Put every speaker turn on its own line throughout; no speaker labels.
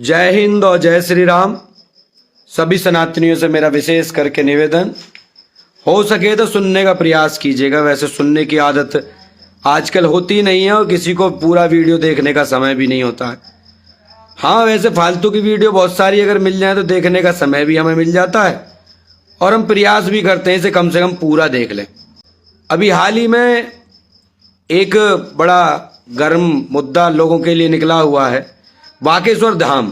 जय हिंद और जय श्री राम। सभी सनातनियों से मेरा विशेष करके निवेदन, हो सके तो सुनने का प्रयास कीजिएगा। वैसे सुनने की आदत आजकल होती नहीं है और किसी को पूरा वीडियो देखने का समय भी नहीं होता है। हाँ, वैसे फालतू की वीडियो बहुत सारी अगर मिल जाए तो देखने का समय भी हमें मिल जाता है और हम प्रयास भी करते हैं इसे कम से कम पूरा देख लें। अभी हाल ही में एक बड़ा गर्म मुद्दा लोगों के लिए निकला हुआ है। बागेश्वर धाम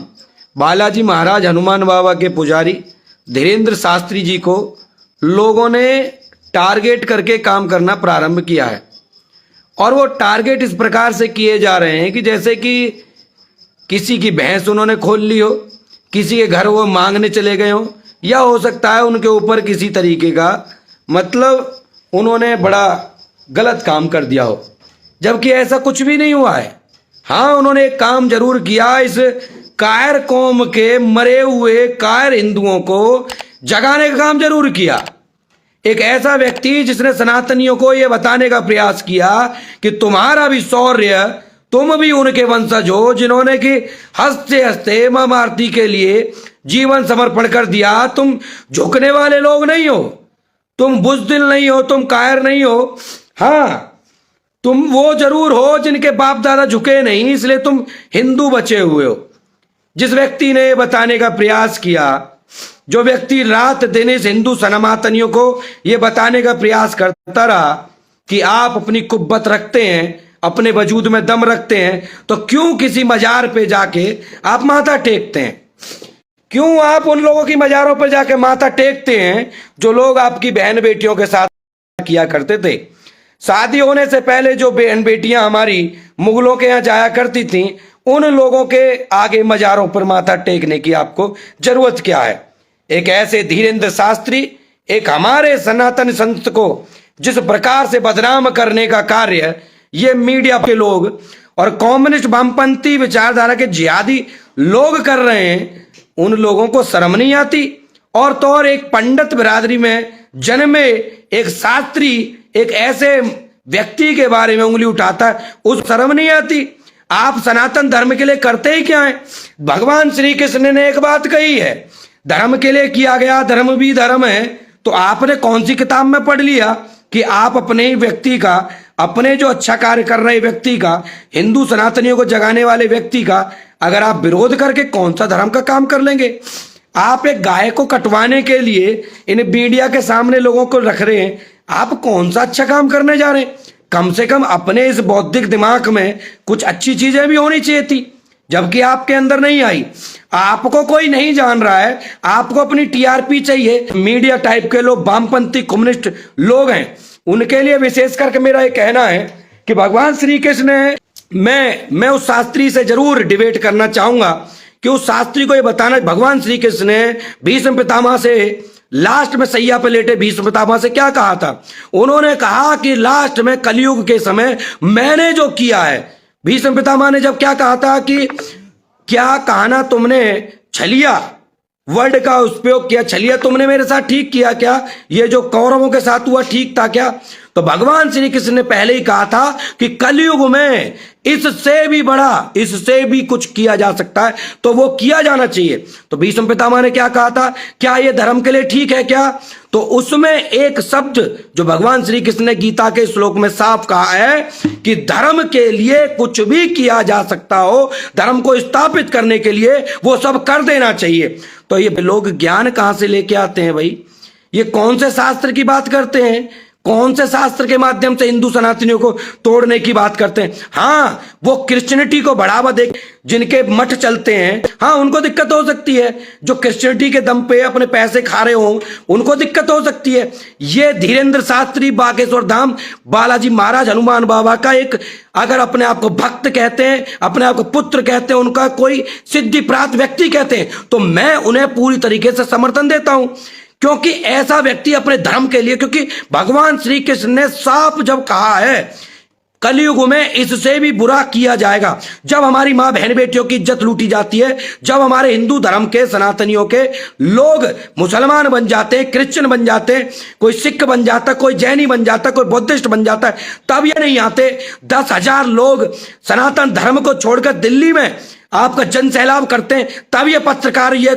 बालाजी महाराज हनुमान बाबा के पुजारी धीरेन्द्र शास्त्री जी को लोगों ने टारगेट करके काम करना प्रारंभ किया है। और वो टारगेट इस प्रकार से किए जा रहे हैं कि जैसे कि किसी की भैंस उन्होंने खोल ली हो, किसी के घर वो मांगने चले गए हो, या हो सकता है उनके ऊपर किसी तरीके का मतलब उन्होंने बड़ा गलत काम कर दिया हो, जबकि ऐसा कुछ भी नहीं हुआ है। हाँ, उन्होंने एक काम जरूर किया, इस कायर कौम के मरे हुए कायर हिंदुओं को जगाने का काम जरूर किया। एक ऐसा व्यक्ति जिसने सनातनियों को यह बताने का प्रयास किया कि तुम्हारा भी शौर्य, तुम भी उनके वंशज हो जिन्होंने कि हंसते हंसते मां भारती के लिए जीवन समर्पण कर दिया। तुम झुकने वाले लोग नहीं हो, तुम बुज़दिल नहीं हो, तुम कायर नहीं हो। हाँ, तुम वो जरूर हो जिनके बाप दादा झुके नहीं, इसलिए तुम हिंदू बचे हुए हो। जिस व्यक्ति ने बताने का प्रयास किया, जो व्यक्ति रात दिन इस हिंदू सनातनियों को यह बताने का प्रयास करता रहा कि आप अपनी कुब्बत रखते हैं, अपने वजूद में दम रखते हैं, तो क्यों किसी मजार पे जाके आप माथा टेकते हैं? क्यों आप उन लोगों की मजारों पर जाके माथा टेकते हैं जो लोग आपकी बहन बेटियों के साथ किया करते थे? शादी होने से पहले जो बहन बेटियां हमारी मुगलों के यहाँ जाया करती थीं, उन लोगों के आगे मजारों पर माथा टेकने की आपको जरूरत क्या है? एक ऐसे धीरेन्द्र शास्त्री, एक हमारे सनातन संत को जिस प्रकार से बदनाम करने का कार्य ये मीडिया के लोग और कम्युनिस्ट वामपंथी विचारधारा के जिहादी लोग कर रहे हैं, उन लोगों को शर्म नहीं आती? और तो और एक पंडित बिरादरी में जन्मे एक शास्त्री एक ऐसे व्यक्ति के बारे में उंगली उठाता है, उस शर्म नहीं आती? आप सनातन धर्म के लिए करते ही क्या है? भगवान श्री कृष्ण ने एक बात कही है, धर्म के लिए किया गया धर्म भी धर्म है। तो आपने कौन सी किताब में पढ़ लिया कि आप अपने ही व्यक्ति का, अपने जो अच्छा कार्य कर रहे व्यक्ति का, हिंदू सनातनियों को जगाने वाले व्यक्ति का अगर आप विरोध करके कौन सा धर्म का काम कर लेंगे? आप एक गाय को कटवाने के लिए इन मीडिया के सामने लोगों को रख रहे हैं, आप कौन सा अच्छा काम करने जा रहे हैं? कम से कम अपने इस बौद्धिक दिमाग में कुछ अच्छी चीजें भी होनी चाहिए थी, जबकि आपके अंदर नहीं आई। आपको कोई नहीं जान रहा है, आपको अपनी टीआरपी चाहिए। मीडिया टाइप के लोग, वामपंथी कम्युनिस्ट लोग हैं, उनके लिए विशेष करके मेरा ये कहना है कि भगवान श्री कृष्ण ने, मैं उस शास्त्री से जरूर डिबेट करना चाहूंगा कि उस शास्त्री को ये बताना, भगवान श्री कृष्ण ने भीष्म पितामह से लास्ट में सैया पे लेटे भीष्म पितामह से क्या कहा था? उन्होंने कहा कि लास्ट में कलयुग के समय मैंने जो किया है। भीष्म पितामह ने जब क्या कहा था कि क्या कहा ना, तुमने छलिया वर्ड का उपयोग किया, छलिया तुमने मेरे साथ ठीक किया क्या? ये जो कौरवों के साथ हुआ ठीक था क्या? तो भगवान श्री कृष्ण ने पहले ही कहा था कि कलयुग में इससे भी बड़ा, इससे भी कुछ किया जा सकता है, तो वो किया जाना चाहिए। तो भीष्म पितामह ने क्या कहा था? क्या ये धर्म के लिए ठीक है क्या? तो उसमें एक शब्द जो भगवान श्री कृष्ण ने गीता के श्लोक में साफ कहा है कि धर्म के लिए कुछ भी किया जा सकता हो, धर्म को स्थापित करने के लिए वो सब कर देना चाहिए। तो ये लोग ज्ञान कहां से लेके आते हैं भाई? ये कौन से शास्त्र की बात करते हैं? कौन से शास्त्र के माध्यम से हिंदू सनातनियों को तोड़ने की बात करते हैं? हाँ, वो क्रिश्चियनिटी को बढ़ावा दे, जिनके मठ चलते हैं, हाँ उनको दिक्कत हो सकती है। जो क्रिश्चियनिटी के दम पे अपने पैसे खा रहे हो उनको दिक्कत हो सकती है। ये धीरेन्द्र शास्त्री बागेश्वर धाम बालाजी महाराज हनुमान बाबा का एक, अगर अपने आप को भक्त कहते हैं, अपने आप को पुत्र कहते हैं, उनका कोई सिद्धि प्राप्त व्यक्ति कहते हैं, तो मैं उन्हें पूरी तरीके से समर्थन देता हूं। क्योंकि ऐसा व्यक्ति अपने धर्म के लिए, क्योंकि भगवान श्री कृष्ण ने साफ जब कहा है कलयुग में इससे भी बुरा किया जाएगा, जब हमारी मां बहन बेटियों की इज्जत लूटी जाती है, जब हमारे हिंदू धर्म के सनातनियों के लोग मुसलमान बन जाते हैं, क्रिश्चियन बन जाते हैं, कोई सिख बन जाता है, कोई जैनी बन जाता है, कोई बुद्धिस्ट बन जाता है, तब ये नहीं आते 10,000 लोग सनातन धर्म को छोड़कर दिल्ली में आपका जन सैलाब करते हैं, तब ये पत्रकार, ये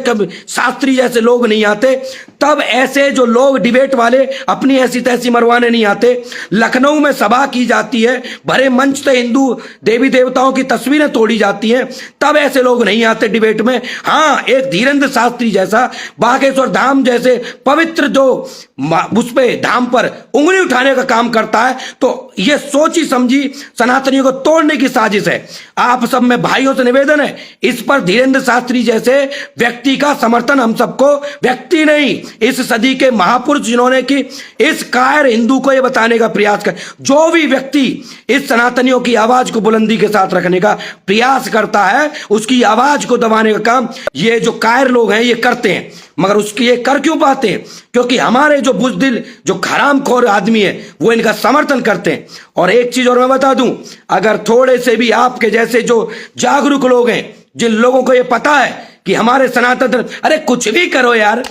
शास्त्री जैसे लोग नहीं आते, तब ऐसे जो लोग डिबेट वाले अपनी ऐसी तैसी मरवाने नहीं आते। लखनऊ में सभा की जाती है, भरे मंच से हिंदू देवी देवताओं की तस्वीरें तोड़ी जाती हैं, तब ऐसे लोग नहीं आते डिबेट में। हाँ, एक धीरेन्द्र शास्त्री जैसा, बागेश्वर धाम जैसे पवित्र जो उस पे धाम पर उंगली उठाने का काम करता है, तो ये सोची समझी सनातनियों को तोड़ने की साजिश है। आप सब में भाइयों से निवेदन है, इस पर धीरेन्द्र शास्त्री जैसे व्यक्ति का समर्थन हम सबको, व्यक्ति नहीं, इस सदी के महापुरुष जिन्होंने की इस कायर हिंदू को यह बताने का प्रयास कर, जो भी व्यक्ति इस सनातनियों की आवाज को बुलंदी के साथ रखने का प्रयास करता है, उसकी आवाज को दबाने का काम ये जो कायर लोग हैं ये करते हैं। मगर उसकी ये कर क्यों पाते हैं? क्योंकि हमारे जो बुज़दिल, जो हरामखोर आदमी है, वो इनका समर्थन करते हैं। और एक चीज और मैं बता दूं, अगर थोड़े से भी आपके जैसे जो जागरूक लोग हैं, जिन लोगों को ये पता है कि हमारे सनातन धर्म, अरे कुछ भी करो यार,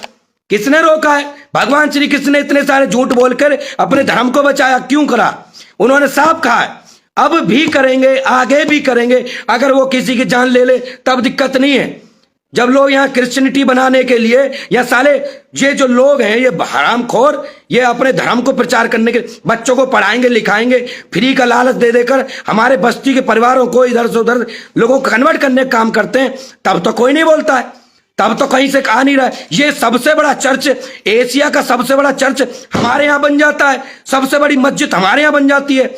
किसने रोका है? भगवान श्री कृष्ण ने इतने सारे झूठ बोलकर अपने धर्म को बचाया, क्यों करा? उन्होंने साफ कहा है, अब भी करेंगे, आगे भी करेंगे। अगर वो किसी की जान ले ले तब दिक्कत नहीं है। जब लोग यहाँ क्रिश्चियनिटी बनाने के लिए, या साले ये जो लोग हैं ये हरामखोर, ये अपने धर्म को प्रचार करने के, बच्चों को पढ़ाएंगे लिखाएंगे, फ्री का लालच दे देकर हमारे बस्ती के परिवारों को इधर से उधर लोगों को कन्वर्ट करने का काम करते हैं, तब तो कोई नहीं बोलता है, तब तो कहीं से कहा नहीं रहा है। ये सबसे बड़ा चर्च, एशिया का सबसे बड़ा चर्च हमारे यहाँ बन जाता है, सबसे बड़ी मस्जिद हमारे यहाँ बन जाती है।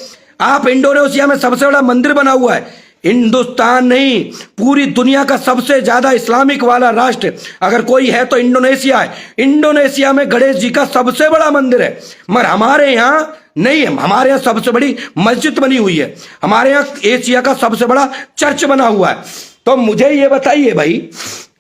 आप इंडोनेशिया में सबसे बड़ा मंदिर बना हुआ है, हिंदुस्तान नहीं, पूरी दुनिया का सबसे ज्यादा इस्लामिक वाला राष्ट्र अगर कोई है तो इंडोनेशिया है। इंडोनेशिया में गणेश जी का सबसे बड़ा मंदिर है, मगर हमारे यहाँ नहीं है। हमारे यहाँ सबसे बड़ी मस्जिद बनी हुई है, हमारे यहाँ एशिया का सबसे बड़ा चर्च बना हुआ है। तो मुझे ये बताइए भाई,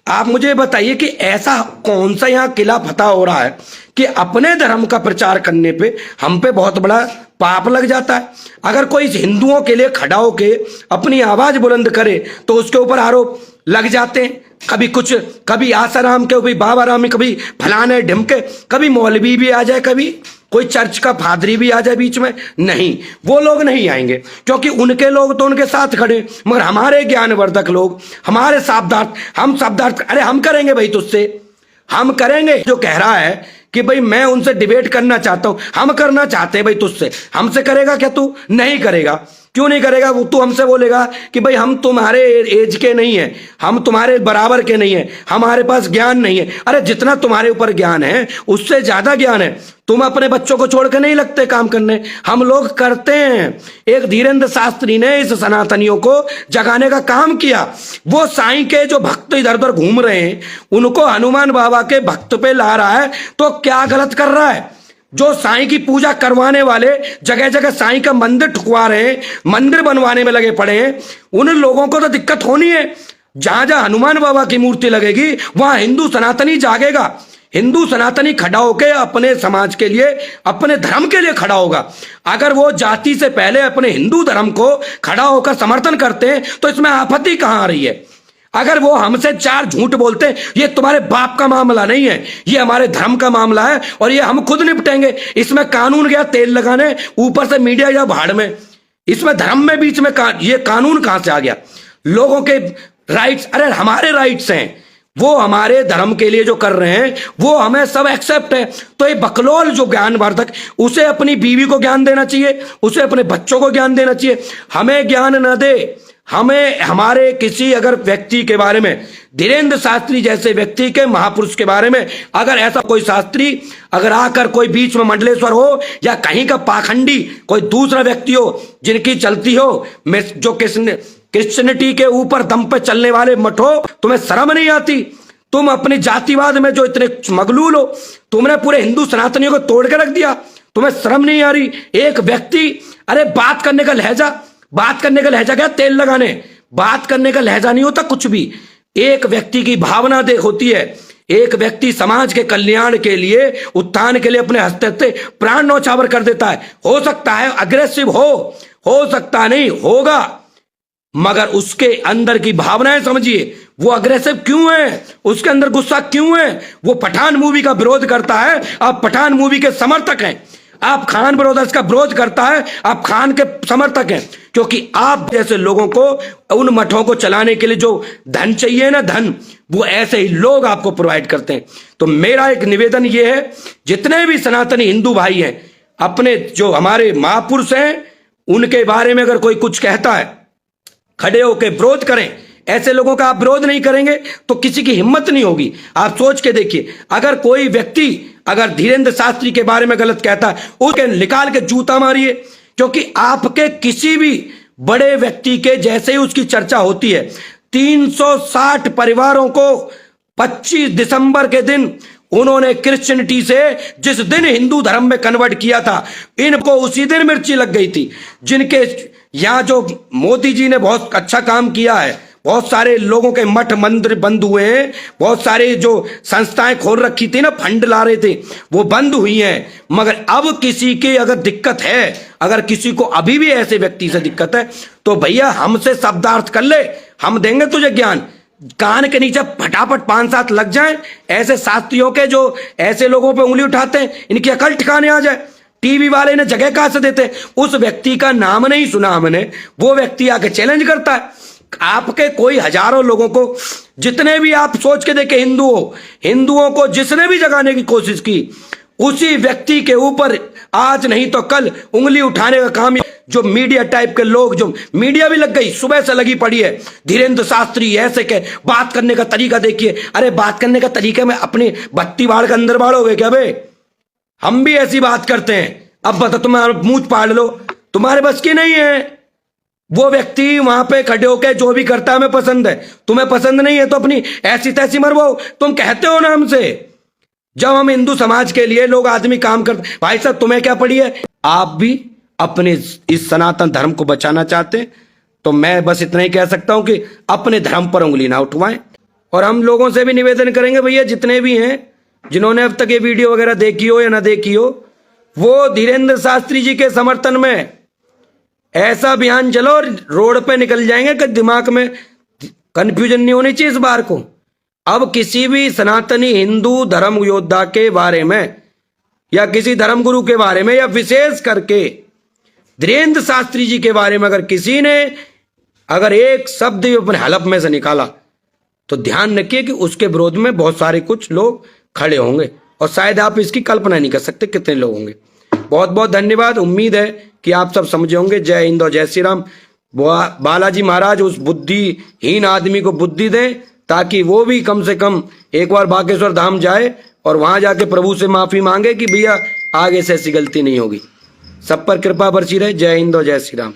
आप मुझे बताइए कि ऐसा कौन सा यहाँ किला फतह हो रहा है कि अपने धर्म का प्रचार करने पे हम पे बहुत बड़ा पाप लग जाता है। अगर कोई हिंदुओं के लिए खड़ा होके अपनी आवाज बुलंद करे तो उसके ऊपर आरोप लग जाते हैं, कभी कुछ, कभी आसाराम के, कभी बाबा राम, कभी फलाने ढिमके, कभी मौलवी भी आ जाए, कभी कोई चर्च का फादरी भी आ जाए बीच में। नहीं, वो लोग नहीं आएंगे, क्योंकि उनके लोग तो उनके साथ खड़े, मगर हमारे ज्ञानवर्धक लोग, हमारे शब्दार्थ, हम शब्दार्थ, अरे हम करेंगे भाई तुझसे, हम करेंगे। जो कह रहा है कि भाई मैं उनसे डिबेट करना चाहता हूं, हम करना चाहते हैं भाई तुझसे, हमसे करेगा क्या तू? नहीं करेगा। क्यों नहीं करेगा? वो तू हमसे बोलेगा कि भाई हम तुम्हारे एज के नहीं है, हम तुम्हारे बराबर के नहीं है, हमारे पास ज्ञान नहीं है। अरे जितना तुम्हारे ऊपर ज्ञान है उससे ज्यादा ज्ञान है। तुम अपने बच्चों को छोड़ के नहीं लगते काम करने, हम लोग करते हैं। एक धीरेन्द्र शास्त्री ने इस सनातनियों को जगाने का काम किया। वो साईं के जो भक्त इधर उधर घूम रहे हैं उनको हनुमान बाबा के भक्त पे ला रहा है, तो क्या गलत कर रहा है? जो साईं की पूजा करवाने वाले जगह जगह साईं का मंदिर ठुकवा रहे हैं, मंदिर बनवाने में लगे पड़े हैं, उन लोगों को तो दिक्कत होनी है। जहां जहां हनुमान बाबा की मूर्ति लगेगी वहां हिंदू सनातनी जागेगा, हिंदू सनातनी खड़ा होकर अपने समाज के लिए, अपने धर्म के लिए खड़ा होगा। अगर वो जाति से पहले अपने हिंदू धर्म को खड़ा होकर समर्थन करते हैं तो इसमें आपत्ति कहां आ रही है? अगर वो हमसे चार झूठ बोलते हैं, ये तुम्हारे बाप का मामला नहीं है, ये हमारे धर्म का मामला है और ये हम खुद निपटेंगे। इसमें कानून गया तेल लगाने, ऊपर से मीडिया या भाड़ में, इसमें धर्म में बीच में ये कानून कहां से आ गया? लोगों के राइट्स, अरे हमारे राइट्स हैं, वो हमारे धर्म के लिए जो कर रहे हैं वो हमें सब एक्सेप्ट है। तो ये बकलोल जो ज्ञानवर्धक, उसे अपनी बीवी को ज्ञान देना चाहिए, उसे अपने बच्चों को ज्ञान देना चाहिए, हमें ज्ञान न दे। हमें हमारे किसी अगर व्यक्ति के बारे में, धीरेन्द्र शास्त्री जैसे व्यक्ति के, महापुरुष के बारे में अगर ऐसा कोई शास्त्री अगर आकर कोई बीच में मंडलेश्वर हो या कहीं का पाखंडी कोई दूसरा व्यक्ति हो जिनकी चलती हो, जो क्रिश्चियनिटी के ऊपर दम पे चलने वाले मठ हो, तुम्हें शर्म नहीं आती? तुम अपनी जातिवाद में जो इतने मगलूल हो, तुमने पूरे हिंदू सनातनियों को तोड़ के रख दिया, तुम्हें शर्म नहीं आ रही? एक व्यक्ति, अरे बात करने का लहजा, बात करने का लहजा क्या? तेल लगाने, बात करने का लहजा नहीं होता कुछ भी। एक व्यक्ति की भावना होती है, एक व्यक्ति समाज के कल्याण के लिए, उत्थान के लिए अपने हंसते हंसते प्राण न्यौछावर कर देता है। हो सकता है अग्रेसिव हो सकता नहीं होगा, मगर उसके अंदर की भावनाएं समझिए, वो अग्रेसिव क्यों है, उसके अंदर गुस्सा क्यों है? वो पठान मूवी का विरोध करता है, आप पठान मूवी के समर्थक हैं। आप खान ब्रदर्स का विरोध करता है, आप खान के समर्थक हैं, क्योंकि आप जैसे लोगों को उन मठों को चलाने के लिए जो धन चाहिए ना, धन, वो ऐसे ही लोग आपको प्रोवाइड करते हैं। तो मेरा एक निवेदन ये है, जितने भी सनातनी हिंदू भाई हैं, अपने जो हमारे महापुरुष हैं उनके बारे में अगर कोई कुछ कहता है, खड़े होकर विरोध करें। ऐसे लोगों का आप विरोध नहीं करेंगे तो किसी की हिम्मत नहीं होगी। आप सोच के देखिए, अगर कोई व्यक्ति अगर धीरेन्द्र शास्त्री के बारे में गलत कहता है, उसके निकाल के जूता मारिए, क्योंकि आपके किसी भी बड़े व्यक्ति के जैसे ही उसकी चर्चा होती है, 360 परिवारों को 25 दिसंबर के दिन उन्होंने क्रिश्चियनिटी से जिस दिन हिंदू धर्म में कन्वर्ट किया था, इनको उसी दिन मिर्ची लग गई थी। जिनके यहां जो मोदी जी ने बहुत अच्छा काम किया है, बहुत सारे लोगों के मठ मंदिर बंद हुए हैं, बहुत सारे जो संस्थाएं खोल रखी थी ना, फंड ला रहे थे, वो बंद हुई हैं। मगर अब किसी की अगर दिक्कत है, अगर किसी को अभी भी ऐसे व्यक्ति से दिक्कत है, तो भैया हमसे शब्दार्थ कर ले, हम देंगे तुझे ज्ञान। कान के नीचे फटाफट 5-7 लग जाएं। ऐसे शास्त्रियों के जो ऐसे लोगों पे उंगली उठाते हैं, इनकी अकल ठिकाने आ जाए। टीवी वाले ने जगह कहां से देते, उस व्यक्ति का नाम नहीं सुना हमने, वो व्यक्ति आके चैलेंज करता है। आपके कोई हजारों लोगों को, जितने भी आप सोच के देखे हिंदुओं को जिसने भी जगाने की कोशिश की, उसी व्यक्ति के ऊपर आज नहीं तो कल उंगली उठाने का काम, जो मीडिया टाइप के लोग, जो मीडिया भी लग गई, सुबह से लगी पड़ी है। धीरेन्द्र शास्त्री ऐसे के बात करने का तरीका देखिए। अरे बात करने का तरीका में अपनी बत्ती बाढ़ के अंदर बाढ़ोगे क्या बे? हम भी ऐसी बात करते हैं। अब बता, तुम्हारा मुंह पाड़ लो, तुम्हारे बस की नहीं है। वो व्यक्ति वहां पे खड़े होकर जो भी करता है हमें पसंद है, तुम्हें पसंद नहीं है तो अपनी ऐसी तैसी मरवाओ। तुम कहते हो ना हमसे, जब हम हिंदू समाज के लिए लोग आदमी काम करते, भाई साहब तुम्हें क्या पड़ी है? आप भी अपने इस सनातन धर्म को बचाना चाहते, तो मैं बस इतना ही कह सकता हूं कि अपने धर्म पर उंगली ना उठवाएं। और हम लोगों से भी निवेदन करेंगे, भैया जितने भी हैं, जिन्होंने अब तक ये वीडियो वगैरह देखी हो या ना देखी हो, वो धीरेन्द्र शास्त्री जी के समर्थन में ऐसा अभियान चलो, रोड पे निकल जाएंगे कि दिमाग में कंफ्यूजन नहीं होनी चाहिए इस बार को। अब किसी भी सनातनी हिंदू धर्म योद्धा के बारे में या किसी धर्मगुरु के बारे में या विशेष करके धीरेन्द्र शास्त्री जी के बारे में अगर किसी ने अगर एक शब्द अपने हलफ में से निकाला, तो ध्यान रखिए कि उसके विरोध में बहुत सारे कुछ लोग खड़े होंगे, और शायद आप इसकी कल्पना नहीं कर सकते कितने लोग होंगे। बहुत बहुत धन्यवाद। उम्मीद है कि आप सब समझे होंगे। जय हिंद और जय श्री राम। बालाजी महाराज उस बुद्धिहीन आदमी को बुद्धि दें, ताकि वो भी कम से कम एक बार बागेश्वर धाम जाए और वहां जाके प्रभु से माफी मांगे कि भैया आगे से ऐसी गलती नहीं होगी। सब पर कृपा बरसी रहे। जय हिंद और जय श्री राम।